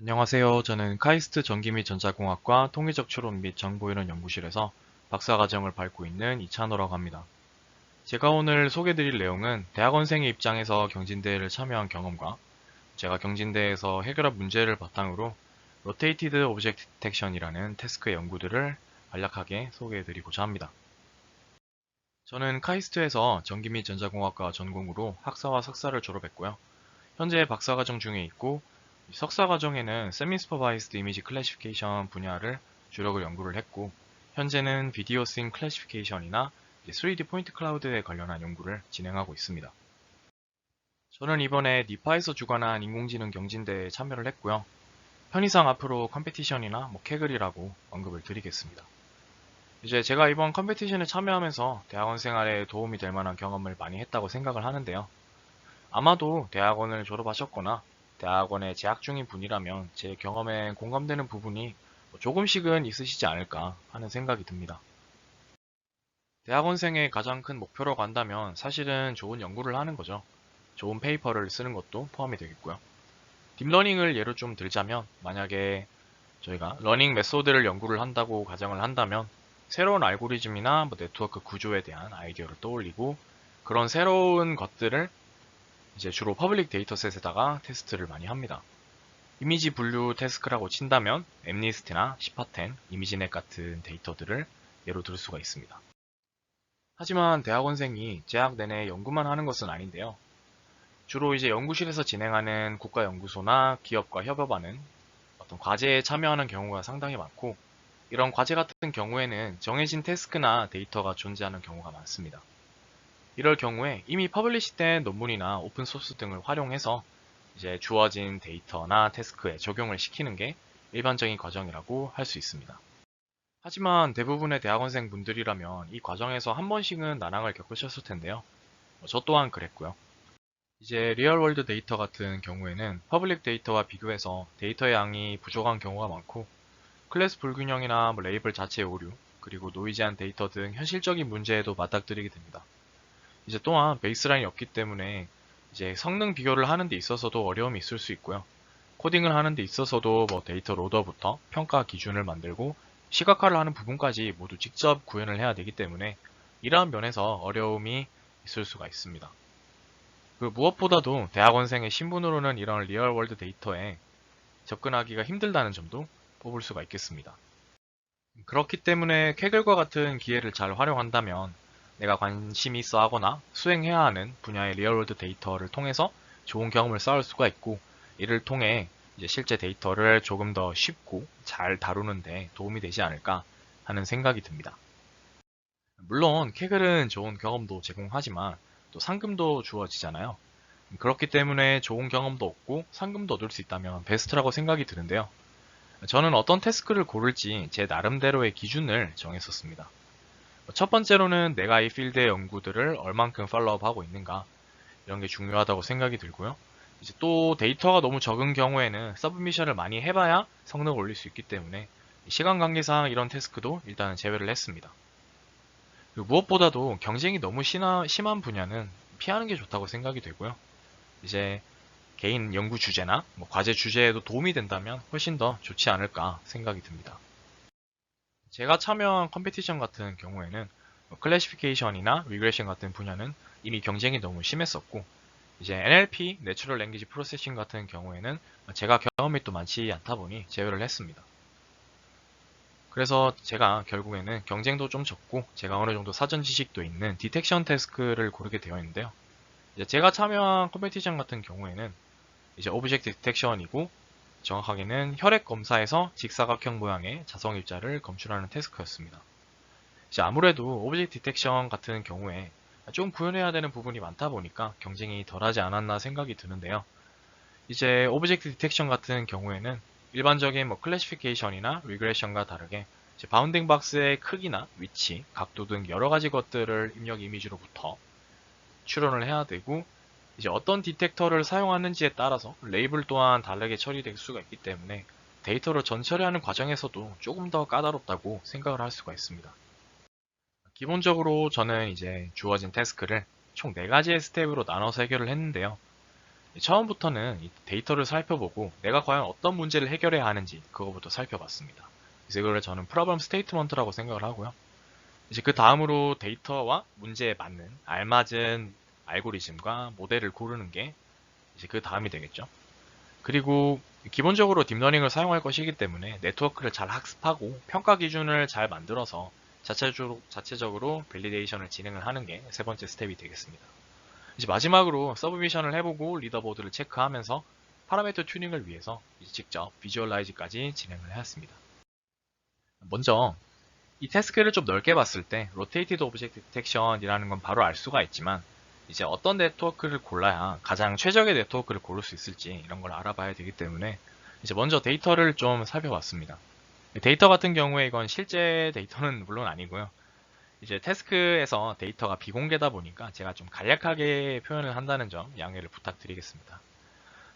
안녕하세요. 저는 카이스트 전기 및 전자공학과 통계적 추론 및 정보이론 연구실에서 박사과정을 밟고 있는 이찬호라고 합니다. 제가 오늘 소개드릴 내용은 대학원생의 입장에서 경진대회를 참여한 경험과 제가 경진대회에서 해결한 문제를 바탕으로 로테이티드 오브젝트 디텍션이라는 태스크의 연구들을 간략하게 소개해드리고자 합니다. 저는 카이스트에서 전기 및 전자공학과 전공으로 학사와 석사를 졸업했고요. 현재 박사과정 중에 있고 석사과정에는 세미스퍼바이스드 이미지 클래시피케이션 분야를 주력을 연구를 했고 현재는 비디오 씬 클래시피케이션이나 3D 포인트 클라우드에 관련한 연구를 진행하고 있습니다. 저는 이번에 니파에서 주관한 인공지능 경진대회에 참여를 했고요. 편의상 앞으로 컴페티션이나 캐글이라고 언급을 드리겠습니다. 이제 제가 이번 컴페티션에 참여하면서 대학원 생활에 도움이 될 만한 경험을 많이 했다고 생각을 하는데요. 아마도 대학원을 졸업하셨거나 대학원에 재학 중인 분이라면 제 경험에 공감되는 부분이 조금씩은 있으시지 않을까 하는 생각이 듭니다. 대학원생의 가장 큰 목표로 간다면 사실은 좋은 연구를 하는 거죠. 좋은 페이퍼를 쓰는 것도 포함이 되겠고요. 딥러닝을 예로 좀 들자면 만약에 저희가 러닝 메소드를 연구를 한다고 가정을 한다면 새로운 알고리즘이나 네트워크 구조에 대한 아이디어를 떠올리고 그런 새로운 것들을 이제 주로 퍼블릭 데이터셋에다가 테스트를 많이 합니다. 이미지 분류 태스크라고 친다면 엠니스트나 시파텐, 이미지넷 같은 데이터들을 예로 들 수가 있습니다. 하지만 대학원생이 재학 내내 연구만 하는 것은 아닌데요. 주로 이제 연구실에서 진행하는 국가연구소나 기업과 협업하는 어떤 과제에 참여하는 경우가 상당히 많고 이런 과제 같은 경우에는 정해진 태스크나 데이터가 존재하는 경우가 많습니다. 이럴 경우에 이미 퍼블리시된 논문이나 오픈소스 등을 활용해서 이제 주어진 데이터나 태스크에 적용을 시키는 게 일반적인 과정이라고 할 수 있습니다. 하지만 대부분의 대학원생 분들이라면 이 과정에서 한 번씩은 난항을 겪으셨을 텐데요. 저 또한 그랬고요. 이제 리얼월드 데이터 같은 경우에는 퍼블릭 데이터와 비교해서 데이터의 양이 부족한 경우가 많고 클래스 불균형이나 레이블 자체의 오류, 그리고 노이즈한 데이터 등 현실적인 문제에도 맞닥뜨리게 됩니다. 이제 또한 베이스라인이 없기 때문에 이제 성능 비교를 하는 데 있어서도 어려움이 있을 수 있고요. 코딩을 하는 데 있어서도 데이터 로더부터 평가 기준을 만들고 시각화를 하는 부분까지 모두 직접 구현을 해야 되기 때문에 이러한 면에서 어려움이 있을 수가 있습니다. 그 무엇보다도 대학원생의 신분으로는 이런 리얼월드 데이터에 접근하기가 힘들다는 점도 뽑을 수가 있겠습니다. 그렇기 때문에 캐글과 같은 기회를 잘 활용한다면 내가 관심이 있어 하거나 수행해야 하는 분야의 리얼월드 데이터를 통해서 좋은 경험을 쌓을 수가 있고 이를 통해 이제 실제 데이터를 조금 더 쉽고 잘 다루는데 도움이 되지 않을까 하는 생각이 듭니다. 물론 캐글은 좋은 경험도 제공하지만 또 상금도 주어지잖아요. 그렇기 때문에 좋은 경험도 얻고 상금도 얻을 수 있다면 베스트라고 생각이 드는데요. 저는 어떤 태스크를 고를지 제 나름대로의 기준을 정했었습니다. 첫 번째로는 내가 이 필드의 연구들을 얼만큼 팔로우업하고 있는가 이런 게 중요하다고 생각이 들고요. 이제 또 데이터가 너무 적은 경우에는 서브미션을 많이 해봐야 성능을 올릴 수 있기 때문에 시간 관계상 이런 태스크도 일단은 제외를 했습니다. 그리고 무엇보다도 경쟁이 너무 심한 분야는 피하는 게 좋다고 생각이 되고요. 이제 개인 연구 주제나 과제 주제에도 도움이 된다면 훨씬 더 좋지 않을까 생각이 듭니다. 제가 참여한 컴피티션 같은 경우에는 클래시피케이션이나 리그레션 같은 분야는 이미 경쟁이 너무 심했었고 이제 NLP, 내추럴 랭귀지 프로세싱 같은 경우에는 제가 경험이 또 많지 않다 보니 제외를 했습니다. 그래서 제가 결국에는 경쟁도 좀 적고 제가 어느 정도 사전 지식도 있는 디텍션 태스크를 고르게 되어 있는데요. 이제 제가 참여한 컴피티션 같은 경우에는 이제 오브젝트 디텍션이고 정확하게는 혈액 검사에서 직사각형 모양의 자성 입자를 검출하는 태스크였습니다. 이제 아무래도 오브젝트 디텍션 같은 경우에 좀 구현해야 되는 부분이 많다 보니까 경쟁이 덜하지 않았나 생각이 드는데요. 이제 오브젝트 디텍션 같은 경우에는 일반적인 클래시피케이션이나 리그레션과 다르게 이제 바운딩 박스의 크기나 위치, 각도 등 여러 가지 것들을 입력 이미지로부터 추론을 해야 되고 이제 어떤 디텍터를 사용하는지에 따라서 레이블 또한 다르게 처리될 수가 있기 때문에 데이터를 전처리하는 과정에서도 조금 더 까다롭다고 생각을 할 수가 있습니다. 기본적으로 저는 이제 주어진 태스크를 총 4가지의 스텝으로 나눠서 해결을 했는데요. 처음부터는 이 데이터를 살펴보고 내가 과연 어떤 문제를 해결해야 하는지 그거부터 살펴봤습니다. 그래서 이걸 저는 프로블럼 스테이트먼트라고 생각을 하고요. 이제 그 다음으로 데이터와 문제에 맞는 알맞은 알고리즘과 모델을 고르는 게 이제 그 다음이 되겠죠. 그리고 기본적으로 딥러닝을 사용할 것이기 때문에 네트워크를 잘 학습하고 평가 기준을 잘 만들어서 자체적으로 밸리데이션을 진행을 하는 게 세 번째 스텝이 되겠습니다. 이제 마지막으로 서브미션을 해보고 리더보드를 체크하면서 파라미터 튜닝을 위해서 이제 직접 비주얼라이즈까지 진행을 해왔습니다. 먼저 이 태스크를 좀 넓게 봤을 때 로테이티드 오브젝트 디텍션이라는 건 바로 알 수가 있지만 이제 어떤 네트워크를 골라야 가장 최적의 네트워크를 고를 수 있을지 이런 걸 알아봐야 되기 때문에 이제 먼저 데이터를 좀 살펴봤습니다. 데이터 같은 경우에 이건 실제 데이터는 물론 아니고요. 이제 태스크에서 데이터가 비공개다 보니까 제가 좀 간략하게 표현을 한다는 점 양해를 부탁드리겠습니다.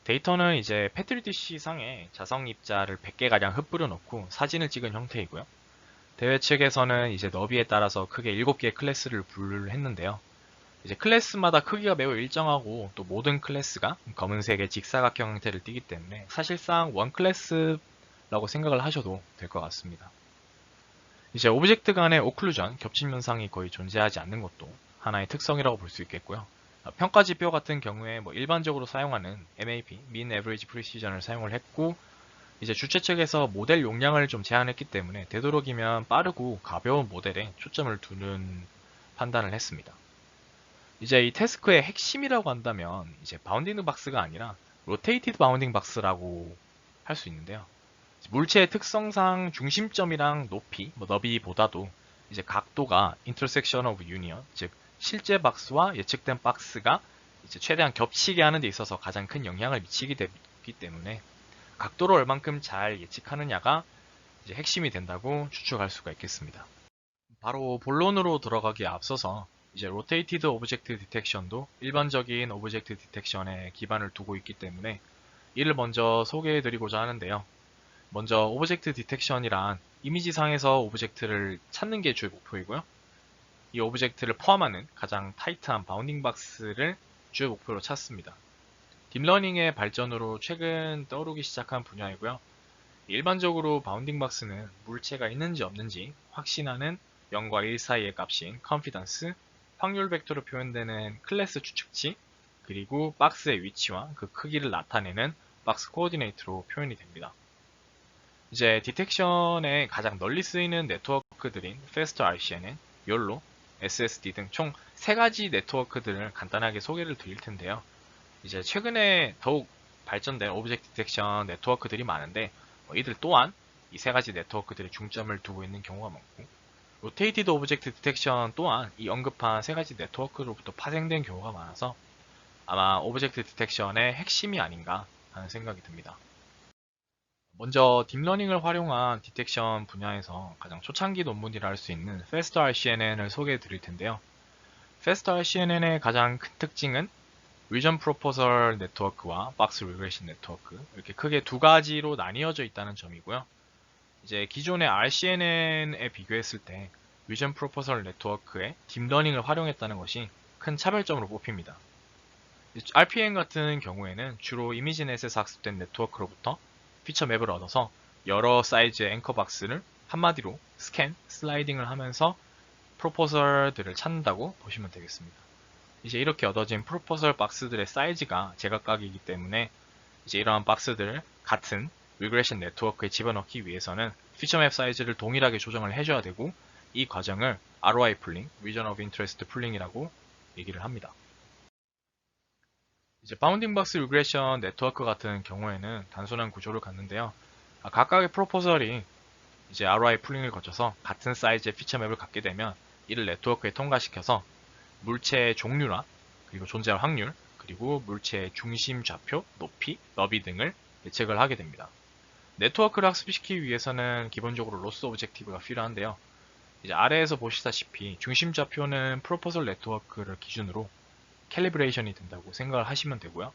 데이터는 이제 패트리디시 상에 자석 입자를 100개 가량 흩뿌려 놓고 사진을 찍은 형태이고요. 대회 측에서는 이제 너비에 따라서 크게 7개의 클래스를 분류를 했는데요. 이제 클래스마다 크기가 매우 일정하고 또 모든 클래스가 검은색의 직사각형 형태를 띠기 때문에 사실상 원 클래스라고 생각을 하셔도 될 것 같습니다. 이제 오브젝트 간의 오클루전, 겹침 현상이 거의 존재하지 않는 것도 하나의 특성이라고 볼 수 있겠고요. 평가 지표 같은 경우에 일반적으로 사용하는 MAP, Mean Average Precision을 사용을 했고 이제 주최 측에서 모델 용량을 좀 제한했기 때문에 되도록이면 빠르고 가벼운 모델에 초점을 두는 판단을 했습니다. 이제 이 태스크의 핵심이라고 한다면 이제 바운딩 박스가 아니라 로테이티드 바운딩 박스라고 할 수 있는데요. 물체의 특성상 중심점이랑 높이, 너비보다도 이제 각도가 intersection of union, 즉 실제 박스와 예측된 박스가 이제 최대한 겹치게 하는 데 있어서 가장 큰 영향을 미치기 때문에 각도를 얼만큼 잘 예측하느냐가 이제 핵심이 된다고 추측할 수가 있겠습니다. 바로 본론으로 들어가기에 앞서서 이제 로테이티드 오브젝트 디텍션도 일반적인 오브젝트 디텍션에 기반을 두고 있기 때문에 이를 먼저 소개해 드리고자 하는데요. 먼저 오브젝트 디텍션이란 이미지상에서 오브젝트를 찾는 게 주요 목표이고요. 이 오브젝트를 포함하는 가장 타이트한 바운딩 박스를 주요 목표로 찾습니다. 딥러닝의 발전으로 최근 떠오르기 시작한 분야이고요. 일반적으로 바운딩 박스는 물체가 있는지 없는지 확신하는 0과 1 사이의 값인 confidence, 확률 벡터로 표현되는 클래스 추측치, 그리고 박스의 위치와 그 크기를 나타내는 박스 코어디네이트로 표현이 됩니다. 이제 디텍션에 가장 널리 쓰이는 네트워크들인 Fast RCNN, YOLO, SSD 등 총 3가지 네트워크들을 간단하게 소개를 드릴 텐데요. 이제 최근에 더욱 발전된 오브젝트 디텍션 네트워크들이 많은데 이들 또한 이 3가지 네트워크들이 중점을 두고 있는 경우가 많고 로테이티드 오브젝트 디텍션 또한 이 언급한 3가지 네트워크로부터 파생된 경우가 많아서 아마 오브젝트 디텍션의 핵심이 아닌가 하는 생각이 듭니다. 먼저 딥러닝을 활용한 디텍션 분야에서 가장 초창기 논문이라 할 수 있는 Fast RCNN을 소개해 드릴 텐데요. Fast RCNN의 가장 큰 특징은 리전 프로포설 네트워크와 박스 리그레션 네트워크 이렇게 크게 2가지로 나뉘어져 있다는 점이고요. 이제 기존의 RCNN에 비교했을 때 리전 프로포설 네트워크의 딥러닝을 활용했다는 것이 큰 차별점으로 뽑힙니다. RPN 같은 경우에는 주로 이미지넷에서 학습된 네트워크로부터 피처 맵을 얻어서 여러 사이즈의 앵커 박스를 한마디로 스캔, 슬라이딩을 하면서 프로포설들을 찾는다고 보시면 되겠습니다. 이제 이렇게 얻어진 프로포설 박스들의 사이즈가 제각각이기 때문에 이제 이러한 박스들을 같은 리그레션 네트워크에 집어넣기 위해서는 피처맵 사이즈를 동일하게 조정을 해줘야 되고 이 과정을 ROI 풀링, Region of Interest 풀링이라고 얘기를 합니다. 이제 바운딩 박스 리그레션 네트워크 같은 경우에는 단순한 구조를 갖는데요. 각각의 프로포설이 이제 ROI 풀링을 거쳐서 같은 사이즈의 피처맵을 갖게 되면 이를 네트워크에 통과시켜서 물체의 종류나 그리고 존재할 확률, 그리고 물체의 중심 좌표, 높이, 너비 등을 예측을 하게 됩니다. 네트워크를 학습시키기 위해서는 기본적으로 로스 오브젝티브가 필요한데요. 이제 아래에서 보시다시피 중심 좌표는 프로포설 네트워크를 기준으로 캘리브레이션이 된다고 생각을 하시면 되고요.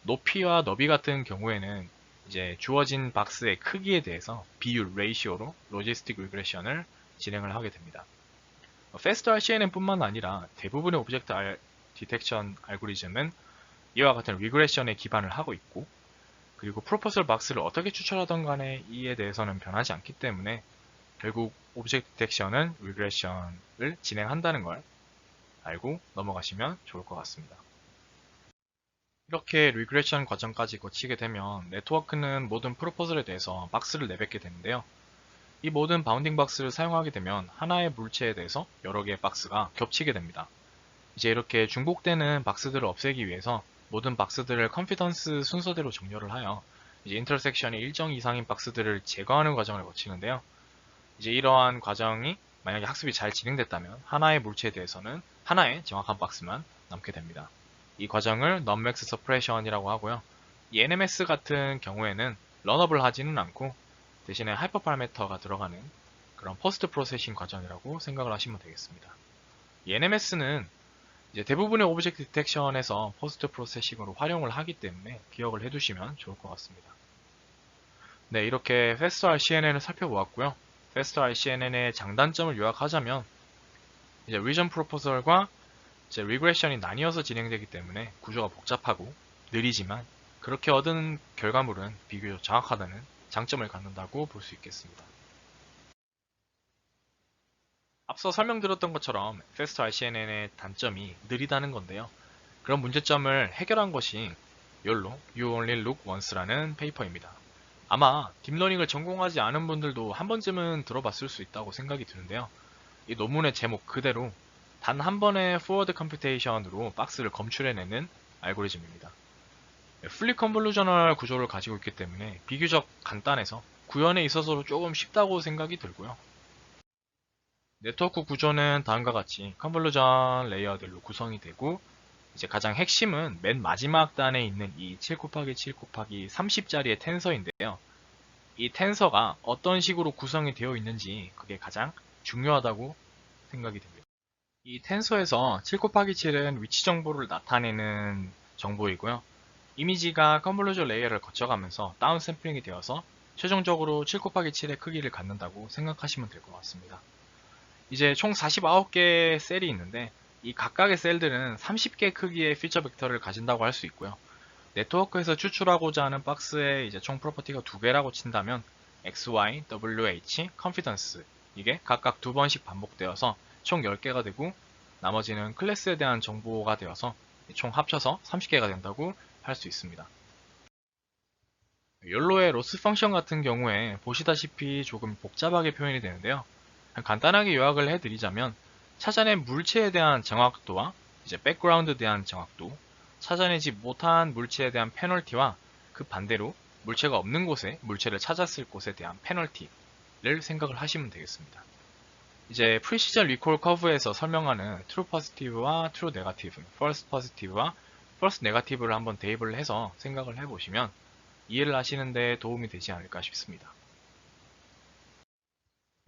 높이와 너비 같은 경우에는 이제 주어진 박스의 크기에 대해서 비율, 레이시오로 로지스틱 리그레션을 진행을 하게 됩니다. Fast RCNN 뿐만 아니라 대부분의 오브젝트 디텍션 알고리즘은 이와 같은 리그레션에 기반을 하고 있고, 그리고 프로포설 박스를 어떻게 추출하던 간에 이에 대해서는 변하지 않기 때문에 결국 오브젝트 디텍션은 리그레션을 진행한다는 걸 알고 넘어가시면 좋을 것 같습니다. 이렇게 리그레션 과정까지 거치게 되면 네트워크는 모든 프로포설에 대해서 박스를 내뱉게 되는데요. 이 모든 바운딩 박스를 사용하게 되면 하나의 물체에 대해서 여러 개의 박스가 겹치게 됩니다. 이제 이렇게 중복되는 박스들을 없애기 위해서 모든 박스들을 컨피던스 순서대로 정렬을 하여 이제 인터섹션이 일정 이상인 박스들을 제거하는 과정을 거치는데요. 이제 이러한 과정이 만약에 학습이 잘 진행됐다면 하나의 물체에 대해서는 하나의 정확한 박스만 남게 됩니다. 이 과정을 non-max suppression이라고 하고요. 이 NMS 같은 경우에는 런업을 하지는 않고 대신에 하이퍼 파라미터가 들어가는 그런 포스트 프로세싱 과정이라고 생각을 하시면 되겠습니다. 이 NMS는 이제 대부분의 오브젝트 디텍션에서 포스트 프로세싱으로 활용을 하기 때문에 기억을 해두시면 좋을 것 같습니다. 네, 이렇게 Fast RCNN을 살펴보았고요. Fast RCNN의 장단점을 요약하자면 이제 리전 프로포설과 이제 리그레션이 나뉘어서 진행되기 때문에 구조가 복잡하고 느리지만 그렇게 얻은 결과물은 비교적 정확하다는 장점을 갖는다고 볼 수 있겠습니다. 앞서 설명드렸던 것처럼 Fast RCNN의 단점이 느리다는 건데요. 그런 문제점을 해결한 것이 YOLO, You Only Look Once라는 페이퍼입니다. 아마 딥러닝을 전공하지 않은 분들도 한 번쯤은 들어봤을 수 있다고 생각이 드는데요. 이 논문의 제목 그대로 단 한 번의 포워드 컴퓨테이션으로 박스를 검출해내는 알고리즘입니다. 풀리 컨볼루셔널 구조를 가지고 있기 때문에 비교적 간단해서 구현에 있어서도 조금 쉽다고 생각이 들고요. 네트워크 구조는 다음과 같이 컨볼루션 레이어들로 구성이 되고 이제 가장 핵심은 맨 마지막 단에 있는 이 7 곱하기 7 곱하기 30짜리의 텐서인데요. 이 텐서가 어떤 식으로 구성이 되어 있는지 그게 가장 중요하다고 생각이 됩니다. 이 텐서에서 7 곱하기 7은 위치 정보를 나타내는 정보이고요. 이미지가 컨볼루션 레이어를 거쳐가면서 다운 샘플링이 되어서 최종적으로 7 곱하기 7의 크기를 갖는다고 생각하시면 될 것 같습니다. 이제 총 49개의 셀이 있는데 이 각각의 셀들은 30개 크기의 피처 벡터를 가진다고 할 수 있고요. 네트워크에서 추출하고자 하는 박스의 이제 총 프로퍼티가 2개라고 친다면 XY, WH, confidence 이게 각각 2번씩 반복되어서 총 10개가 되고 나머지는 클래스에 대한 정보가 되어서 총 합쳐서 30개가 된다고 할 수 있습니다. 욜로의 로스 펑션 같은 경우에 보시다시피 조금 복잡하게 표현이 되는데요. 간단하게 요약을 해드리자면 찾아낸 물체에 대한 정확도와 이제 백그라운드에 대한 정확도, 찾아내지 못한 물체에 대한 페널티와 그 반대로 물체가 없는 곳에 물체를 찾았을 곳에 대한 페널티를 생각을 하시면 되겠습니다. 이제 프리시전 리콜 커브에서 설명하는 true positive와 true negative, false positive와 false negative를 한번 대입을 해서 생각을 해보시면 이해를 하시는 데 도움이 되지 않을까 싶습니다.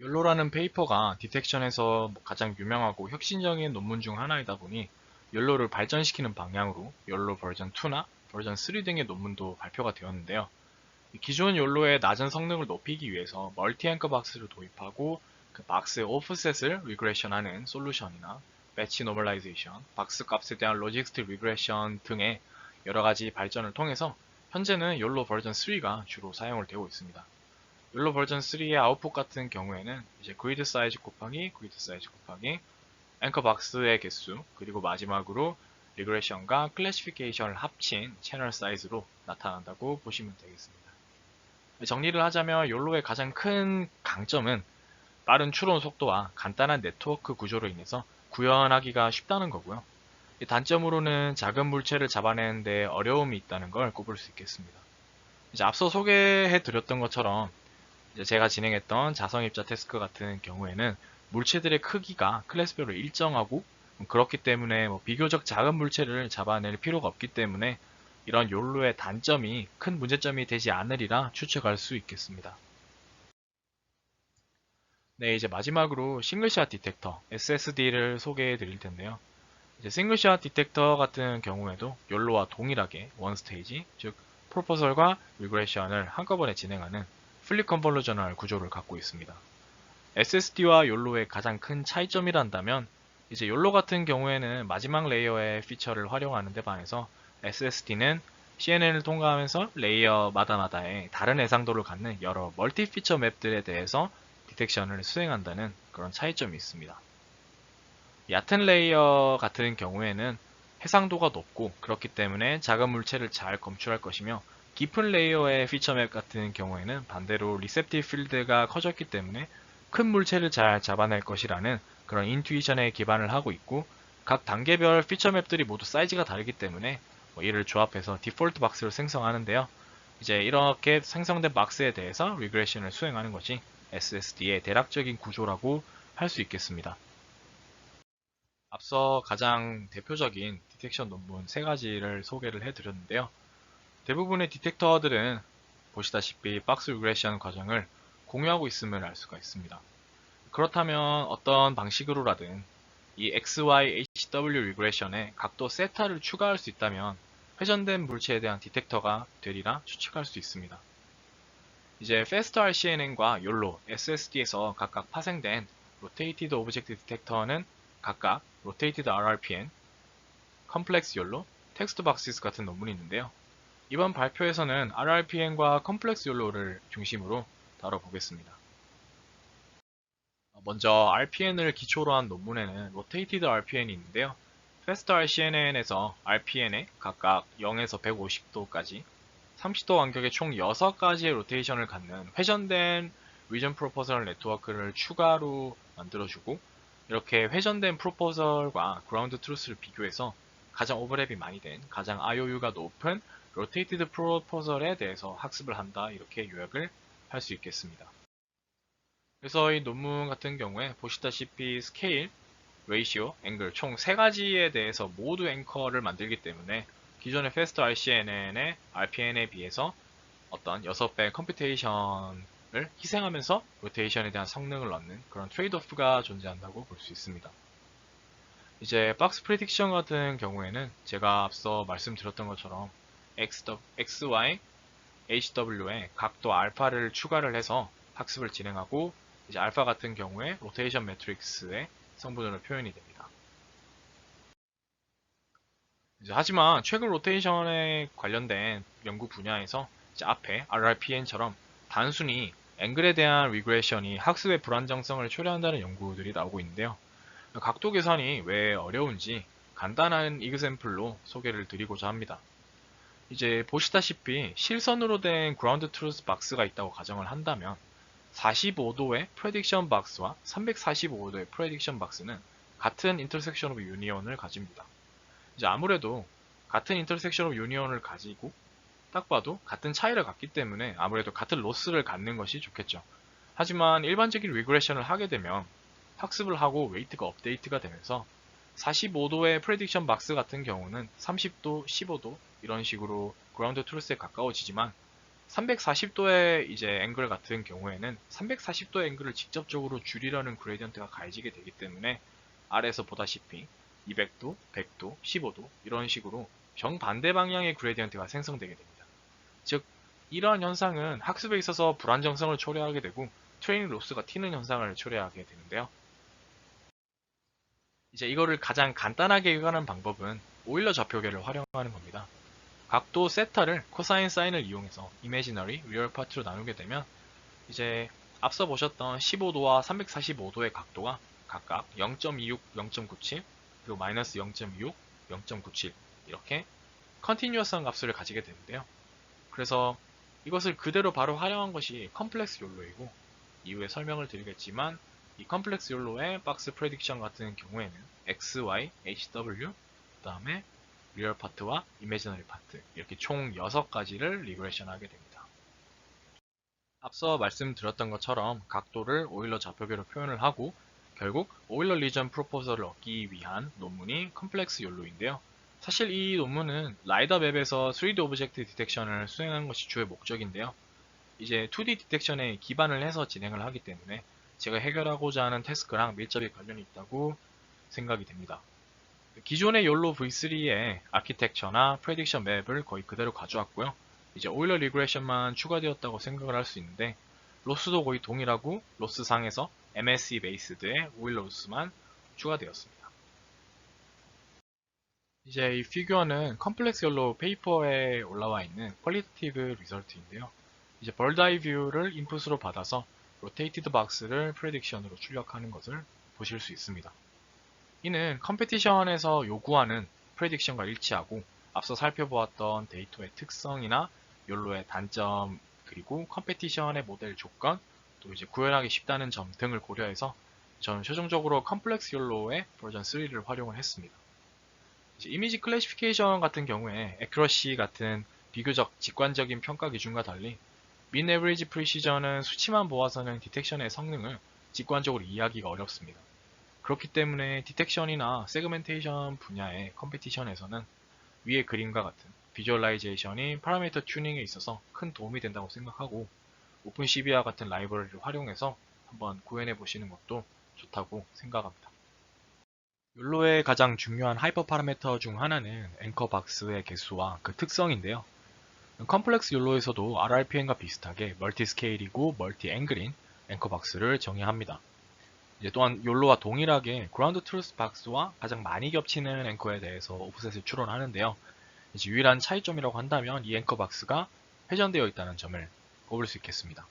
욜로라는 페이퍼가 디텍션에서 가장 유명하고 혁신적인 논문 중 하나이다 보니 욜로를 발전시키는 방향으로 욜로 버전 2나 버전 3 등의 논문도 발표가 되었는데요. 기존 욜로의 낮은 성능을 높이기 위해서 멀티 앵커 박스를 도입하고 그 박스의 오프셋을 리그레션하는 솔루션이나 배치 노멀라이제이션, 박스 값에 대한 로직스틱 리그레션 등의 여러 가지 발전을 통해서 현재는 욜로 버전 3가 주로 사용을 되고 있습니다. 욜로 버전 3의 아웃풋 같은 경우에는 이제 그리드 사이즈 곱하기 그리드 사이즈 곱하기 앵커 박스의 개수 그리고 마지막으로 리그레션과 클래시피케이션을 합친 채널 사이즈로 나타난다고 보시면 되겠습니다. 정리를 하자면 욜로의 가장 큰 강점은 빠른 추론 속도와 간단한 네트워크 구조로 인해서 구현하기가 쉽다는 거고요. 단점으로는 작은 물체를 잡아내는데 어려움이 있다는 걸 꼽을 수 있겠습니다. 이제 앞서 소개해 드렸던 것처럼 이제 제가 진행했던 자성 입자 태스크 같은 경우에는 물체들의 크기가 클래스별로 일정하고 그렇기 때문에 비교적 작은 물체를 잡아낼 필요가 없기 때문에 이런 욜로의 단점이 큰 문제점이 되지 않으리라 추측할 수 있겠습니다. 네, 이제 마지막으로 싱글샷 디텍터 SSD를 소개해 드릴 텐데요. 이제 싱글샷 디텍터 같은 경우에도 욜로와 동일하게 원스테이지, 즉 프로포설과 리그레션을 한꺼번에 진행하는 플립 컨볼루셔널 구조를 갖고 있습니다. SSD와 욜로의 가장 큰 차이점이란다면 이제 욜로 같은 경우에는 마지막 레이어의 피처를 활용하는 데 반해서 SSD는 CNN을 통과하면서 레이어마다의 다른 해상도를 갖는 여러 멀티 피처 맵들에 대해서 디텍션을 수행한다는 그런 차이점이 있습니다. 얕은 레이어 같은 경우에는 해상도가 높고 그렇기 때문에 작은 물체를 잘 검출할 것이며, 깊은 레이어의 피처맵 같은 경우에는 반대로 리셉티브 필드가 커졌기 때문에 큰 물체를 잘 잡아낼 것이라는 그런 인투이션에 기반을 하고 있고, 각 단계별 피처맵들이 모두 사이즈가 다르기 때문에 이를 조합해서 디폴트 박스를 생성하는데요. 이제 이렇게 생성된 박스에 대해서 리그레션을 수행하는 것이 SSD의 대략적인 구조라고 할 수 있겠습니다. 앞서 가장 대표적인 디텍션 논문 세 가지를 소개를 해드렸는데요. 대부분의 디텍터들은 보시다시피 박스 리그레션 과정을 공유하고 있음을 알 수가 있습니다. 그렇다면 어떤 방식으로라든 이 XY, HW 리그레션에 각도 세타를 추가할 수 있다면 회전된 물체에 대한 디텍터가 되리라 추측할 수 있습니다. 이제 Fast RCNN과 YOLO, SSD에서 각각 파생된 Rotated Object Detector는 각각 Rotated RRPN, Complex YOLO, Text Boxes 같은 논문이 있는데요. 이번 발표에서는 RRPN과 Complex YOLO를 중심으로 다뤄보겠습니다. 먼저 RPN을 기초로 한 논문에는 Rotated RPN이 있는데요. Fast RCNN에서 RPN에 각각 0에서 150도까지 30도 간격의 총 6가지의 로테이션을 갖는 회전된 리전 프로포설 네트워크를 추가로 만들어주고, 이렇게 회전된 프로포설과 그라운드 트루스를 비교해서 가장 오버랩이 많이 된, 가장 IOU가 높은 로테이티드 프로포설에 대해서 학습을 한다, 이렇게 요약을 할 수 있겠습니다. 그래서 이 논문 같은 경우에 보시다시피 스케일, 레이시오, 앵글 총 3가지에 대해서 모두 앵커를 만들기 때문에 기존의 Fast RCNN의 RPN에 비해서 어떤 6배 컴퓨테이션을 희생하면서 로테이션에 대한 성능을 얻는 그런 트레이드오프가 존재한다고 볼 수 있습니다. 이제 박스 프레딕션 같은 경우에는 제가 앞서 말씀드렸던 것처럼 XY, HW에 각도 알파를 추가를 해서 학습을 진행하고, 이제 알파 같은 경우에 로테이션 매트릭스의 성분으로 표현이 됩니다. 하지만 최근 로테이션에 관련된 연구 분야에서 이제 앞에 RRPN처럼 단순히 앵글에 대한 리그레션이 학습의 불안정성을 초래한다는 연구들이 나오고 있는데요. 각도 계산이 왜 어려운지 간단한 이그샘플로 소개를 드리고자 합니다. 이제 보시다시피 실선으로 된 그라운드 트루스 박스가 있다고 가정을 한다면 45도의 프레딕션 박스와 345도의 프레딕션 박스는 같은 인터섹션 오브 유니온을 가집니다. 이제 아무래도 같은 인터섹션 오브 유니온을 가지고 딱 봐도 같은 차이를 갖기 때문에 아무래도 같은 로스를 갖는 것이 좋겠죠. 하지만 일반적인 리그레션을 하게 되면 학습을 하고 웨이트가 업데이트가 되면서 45도의 프레딕션 박스 같은 경우는 30도, 15도 이런 식으로 그라운드 트루스에 가까워지지만 340도의 이제 앵글 같은 경우에는 340도 앵글을 직접적으로 줄이려는 그레디언트가 가해지게 되기 때문에 아래에서 보다시피 200도, 100도, 15도 이런 식으로 정반대 방향의 그레디언트가 생성되게 됩니다. 즉 이러한 현상은 학습에 있어서 불안정성을 초래하게 되고 트레이닝 로스가 튀는 현상을 초래하게 되는데요. 이제 이거를 가장 간단하게 유관하는 방법은 오일러 좌표계를 활용하는 겁니다. 각도 세타를 코사인 사인을 이용해서 이미지너리, 리얼 파트로 나누게 되면 이제 앞서 보셨던 15도와 345도의 각도가 각각 0.26, 0.97 그리고 마이너스 0.26, 0.97 이렇게 컨티뉴어스한 값을 가지게 되는데요. 그래서 이것을 그대로 바로 활용한 것이 컴플렉스 욜로이고, 이후에 설명을 드리겠지만 이 컴플렉스 욜로의 박스 프레딕션 같은 경우에는 X, Y, HW 그 다음에 리얼 파트와 이미지너리 파트 이렇게 총 6가지를 리그레션 하게 됩니다. 앞서 말씀드렸던 것처럼 각도를 오일러 좌표계로 표현을 하고 결국 오일러 리전 프로포설을 얻기 위한 논문이 컴플렉스 욜로인데요. 사실 이 논문은 라이더 맵에서 3D 오브젝트 디텍션을 수행하는 것이 주의 목적인데요. 이제 2D 디텍션에 기반을 해서 진행을 하기 때문에 제가 해결하고자 하는 태스크랑 밀접히 관련이 있다고 생각이 됩니다. 기존의 욜로 V3의 아키텍처나 프레딕션 맵을 거의 그대로 가져왔고요. 이제 오일러 리그레션만 추가되었다고 생각을 할 수 있는데 로스도 거의 동일하고 로스상에서 MSE 베이스드의 오일러 로스만 추가되었습니다. 이제 이 피규어는 컴플렉스 욜로 페이퍼에 올라와 있는 퀄리티티브 리설트인데요. 이제 벌드 아이 뷰를 인풋으로 받아서 로테이티드 박스를 프레딕션으로 출력하는 것을 보실 수 있습니다. 이는 컴페티션에서 요구하는 프레딕션과 일치하고 앞서 살펴보았던 데이터의 특성이나 욜로의 단점, 그리고 컴페티션의 모델 조건, 또 이제 구현하기 쉽다는 점 등을 고려해서 저는 최종적으로 컴플렉스 욜로의 버전 3를 활용을 했습니다. 이제 이미지 클래시피케이션 같은 경우에 애큐러시 같은 비교적 직관적인 평가 기준과 달리 민 에버리지 프리시전은 수치만 보아서는 디텍션의 성능을 직관적으로 이해하기가 어렵습니다. 그렇기 때문에 디텍션이나 세그멘테이션 분야의 컴페티션에서는 위의 그림과 같은 비주얼라이제이션이 파라미터 튜닝에 있어서 큰 도움이 된다고 생각하고 오픈CB와 같은 라이브러리를 활용해서 한번 구현해 보시는 것도 좋다고 생각합니다. 욜로의 가장 중요한 하이퍼 파라미터 중 하나는 앵커 박스의 개수와 그 특성인데요. 컴플렉스 욜로에서도 RRPN과 비슷하게 멀티 스케일이고 멀티 앵글인 앵커 박스를 정의합니다. 이제 또한 욜로와 동일하게 그라운드 트루스 박스와 가장 많이 겹치는 앵커에 대해서 오프셋을 추론하는데요. 이제 유일한 차이점이라고 한다면 이 앵커 박스가 회전되어 있다는 점을 꼽을 수 있겠습니다.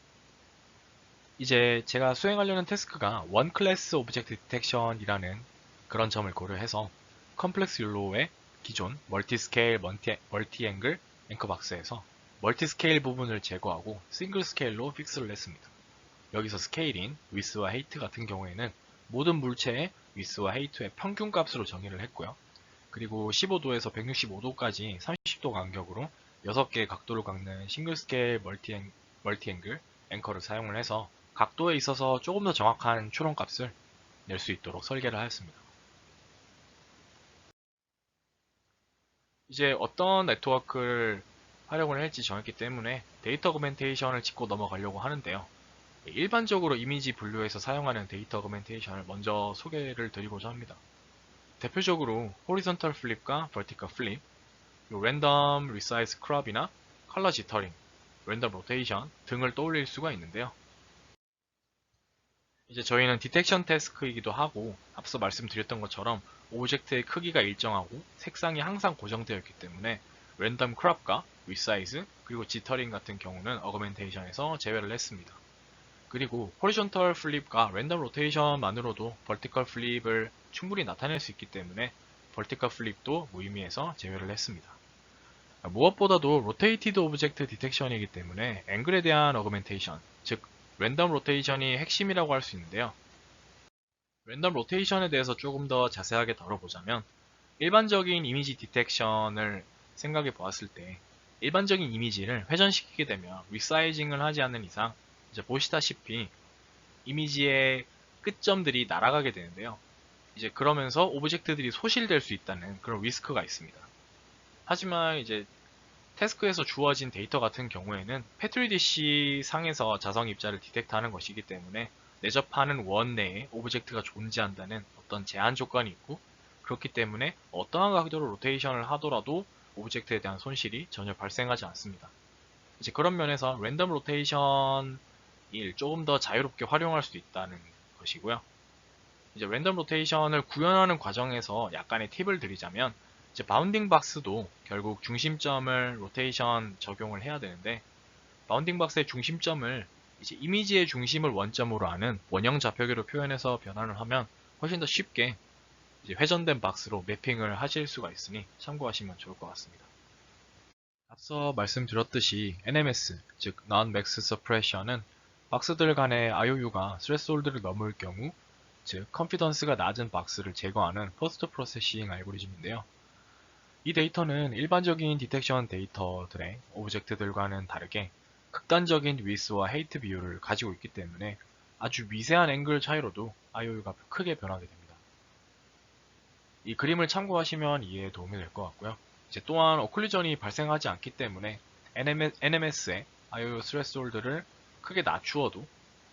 이제 제가 수행하려는 태스크가 원 클래스 오브젝트 디텍션이라는 그런 점을 고려해서 컴플렉스 욜로의 기존 멀티 스케일, 멀티 앵글 앵커 박스에서 멀티 스케일 부분을 제거하고 싱글 스케일로 픽스를 했습니다. 여기서 스케일인 위스와 헤이트 같은 경우에는 모든 물체의 위스와 헤이트의 평균 값으로 정의를 했고요. 그리고 15도에서 165도까지 30도 간격으로 6개의 각도를 갖는 싱글 스케일 멀티 앵글 앵커를 사용을 해서 각도에 있어서 조금 더 정확한 추론 값을 낼 수 있도록 설계를 하였습니다. 이제 어떤 네트워크를 활용을 할지 정했기 때문에 데이터 어그멘테이션을 짚고 넘어가려고 하는데요. 일반적으로 이미지 분류에서 사용하는 데이터 어그멘테이션을 먼저 소개를 드리고자 합니다. 대표적으로 호리zon털 플립과 버티컬 플립, 랜덤 리사이즈 크롭이나 컬러 지터링, 랜덤 로테이션 등을 떠올릴 수가 있는데요. 이제 저희는 디텍션 태스크이기도 하고 앞서 말씀드렸던 것처럼 오브젝트의 크기가 일정하고 색상이 항상 고정되어 있기 때문에 랜덤 크롭과 리사이즈 그리고 지터링 같은 경우는 어그멘테이션에서 제외를 했습니다. 그리고 호리존털 플립과 랜덤 로테이션만으로도 벌티컬 플립을 충분히 나타낼 수 있기 때문에 벌티컬 플립도 무의미해서 제외를 했습니다. 무엇보다도 로테이티드 오브젝트 디텍션이기 때문에 앵글에 대한 어그멘테이션, 즉 랜덤 로테이션이 핵심이라고 할 수 있는데요. 랜덤 로테이션에 대해서 조금 더 자세하게 다뤄보자면 일반적인 이미지 디텍션을 생각해 보았을 때 일반적인 이미지를 회전시키게 되면 리사이징을 하지 않는 이상 이제 보시다시피 이미지의 끝점들이 날아가게 되는데요. 이제 그러면서 오브젝트들이 소실될 수 있다는 그런 리스크가 있습니다. 하지만 이제 태스크에서 주어진 데이터 같은 경우에는 페트리디시 상에서 자성 입자를 디텍트하는 것이기 때문에 내접하는 원 내에 오브젝트가 존재한다는 어떤 제한 조건이 있고 그렇기 때문에 어떠한 각도로 로테이션을 하더라도 오브젝트에 대한 손실이 전혀 발생하지 않습니다. 이제 그런 면에서 랜덤 로테이션을 조금 더 자유롭게 활용할 수 있다는 것이고요. 이제 랜덤 로테이션을 구현하는 과정에서 약간의 팁을 드리자면 이제 바운딩 박스도 결국 중심점을 로테이션 적용을 해야 되는데 바운딩 박스의 중심점을 이제 이미지의 중심을 원점으로 하는 원형 좌표계로 표현해서 변환을 하면 훨씬 더 쉽게 이제 회전된 박스로 매핑을 하실 수가 있으니 참고하시면 좋을 것 같습니다. 앞서 말씀드렸듯이 NMS, 즉 Non-Max Suppression은 박스들 간의 IOU가 스레스홀드를 넘을 경우, 즉 컨피던스가 낮은 박스를 제거하는 포스트 프로세싱 알고리즘인데요. 이 데이터는 일반적인 디텍션 데이터들의 오브젝트들과는 다르게 극단적인 위스와 헤이트 비율을 가지고 있기 때문에 아주 미세한 앵글 차이로도 IOU가 크게 변하게 됩니다. 이 그림을 참고하시면 이해에 도움이 될 것 같고요. 이제 또한 오클루전이 발생하지 않기 때문에 NMS의 IOU 스레스홀드를 크게 낮추어도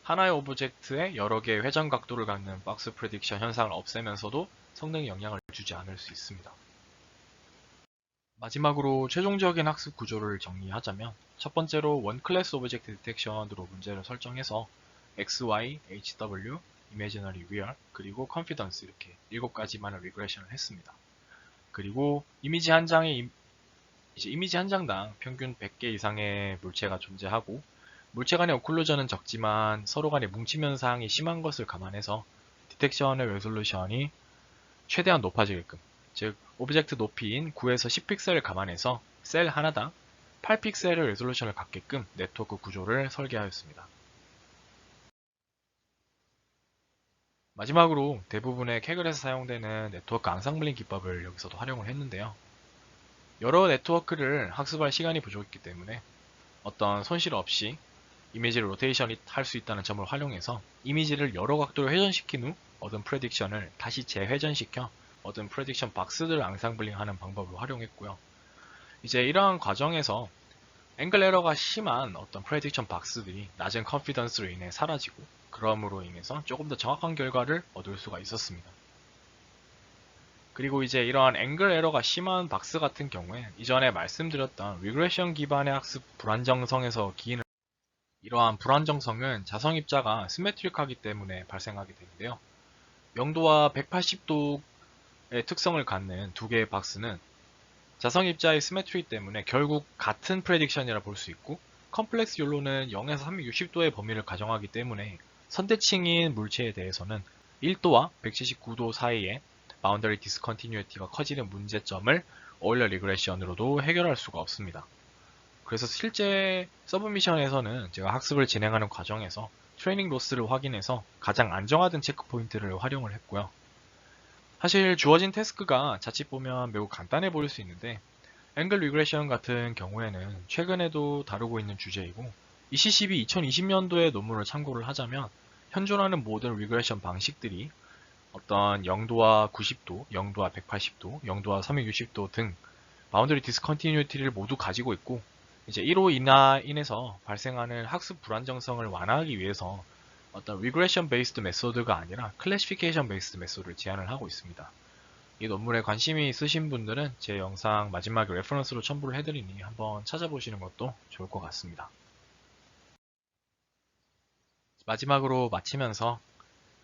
하나의 오브젝트에 여러 개의 회전 각도를 갖는 박스 프레딕션 현상을 없애면서도 성능에 영향을 주지 않을 수 있습니다. 마지막으로 최종적인 학습 구조를 정리하자면 첫 번째로 원 클래스 오브젝트 디텍션으로 문제를 설정해서 X, Y, HW, Imaginary Real, 그리고 Confidence 이렇게 7가지만을 리그레션을 했습니다. 그리고 이미지 한 장에 이제 이미지 한 장당 평균 100개 이상의 물체가 존재하고 물체 간의 오클루전은 적지만 서로 간의 뭉침 현상이 심한 것을 감안해서 디텍션의 레솔루션이 최대한 높아지게끔, 즉 오브젝트 높이인 9에서 10픽셀을 감안해서 셀 하나당 8픽셀의 레솔루션을 갖게끔 네트워크 구조를 설계하였습니다. 마지막으로 대부분의 캐글에서 사용되는 네트워크 앙상블링 기법을 여기서도 활용을 했는데요. 여러 네트워크를 학습할 시간이 부족했기 때문에 어떤 손실 없이 이미지를 로테이션 할 수 있다는 점을 활용해서 이미지를 여러 각도로 회전시킨 후 얻은 프레딕션을 다시 재회전시켜 얻은 프레딕션 박스들을 앙상블링 하는 방법을 활용했고요. 이제 이러한 과정에서 앵글 에러가 심한 어떤 프레딕션 박스들이 낮은 컨피던스로 인해 사라지고 그럼으로 인해서 조금 더 정확한 결과를 얻을 수가 있었습니다. 그리고 이제 이러한 앵글 에러가 심한 박스 같은 경우에 이전에 말씀드렸던 리그레션 기반의 학습 불안정성에서 기인을 이러한 불안정성은 자성 입자가 시메트릭하기 때문에 발생하게 되는데요. 0도와 180도의 특성을 갖는 두 개의 박스는 자성 입자의 시메트리 때문에 결국 같은 프레딕션이라 볼 수 있고 컴플렉스 욜로는 0에서 360도의 범위를 가정하기 때문에 선대칭인 물체에 대해서는 1도와 179도 사이에 바운더리 디스컨티뉴이티가 커지는 문제점을 오일러 리그레션으로도 해결할 수가 없습니다. 그래서 실제 서브미션에서는 제가 학습을 진행하는 과정에서 트레이닝 로스를 확인해서 가장 안정화된 체크 포인트를 활용을 했고요. 사실 주어진 태스크가 자칫 보면 매우 간단해 보일 수 있는데 앵글 리그레션 같은 경우에는 최근에도 다루고 있는 주제이고 ECCB 2020년도의 논문을 참고를 하자면 현존하는 모든 리그레션 방식들이 어떤 0도와 90도, 0도와 180도, 0도와 360도 등 바운더리 디스컨티뉴이티를 모두 가지고 있고 이제 이로 인해서 발생하는 학습 불안정성을 완화하기 위해서 어떤 리그레션 베이스드 메소드가 아니라 클래시피케이션 베이스드 메소드를 제안을 하고 있습니다. 이 논문에 관심이 있으신 분들은 제 영상 마지막에 레퍼런스로 첨부를 해드리니 한번 찾아보시는 것도 좋을 것 같습니다. 마지막으로 마치면서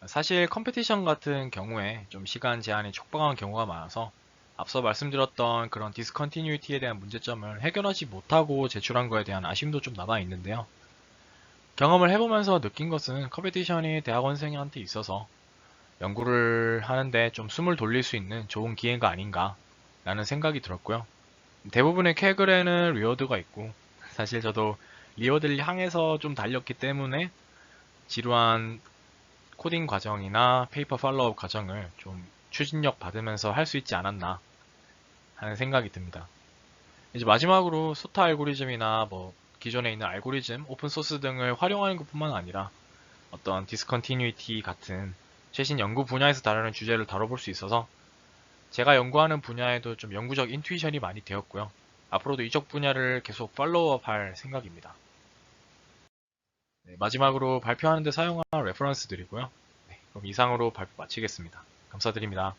사실 컴피티션 같은 경우에 좀 시간 제한이 촉박한 경우가 많아서 앞서 말씀드렸던 그런 디스컨티뉴이티에 대한 문제점을 해결하지 못하고 제출한 거에 대한 아쉬움도 좀 남아 있는데요. 경험을 해보면서 느낀 것은 컴피티션이 대학원생한테 있어서 연구를 하는데 좀 숨을 돌릴 수 있는 좋은 기회가 아닌가 라는 생각이 들었고요. 대부분의 캐글에는 리워드가 있고 사실 저도 리워드를 향해서 좀 달렸기 때문에 지루한 코딩 과정이나 페이퍼 팔로우업 과정을 좀 추진력 받으면서 할 수 있지 않았나 하는 생각이 듭니다. 이제 마지막으로 소타 알고리즘이나 뭐 기존에 있는 알고리즘, 오픈소스 등을 활용하는 것뿐만 아니라 어떤 디스컨티뉴이티 같은 최신 연구 분야에서 다루는 주제를 다뤄볼 수 있어서 제가 연구하는 분야에도 좀 영구적 인투이션이 많이 되었고요. 앞으로도 이쪽 분야를 계속 팔로우업 할 생각입니다. 네, 마지막으로 발표하는 데 사용한 레퍼런스 드리고요. 네, 그럼 이상으로 발표 마치겠습니다. 감사드립니다.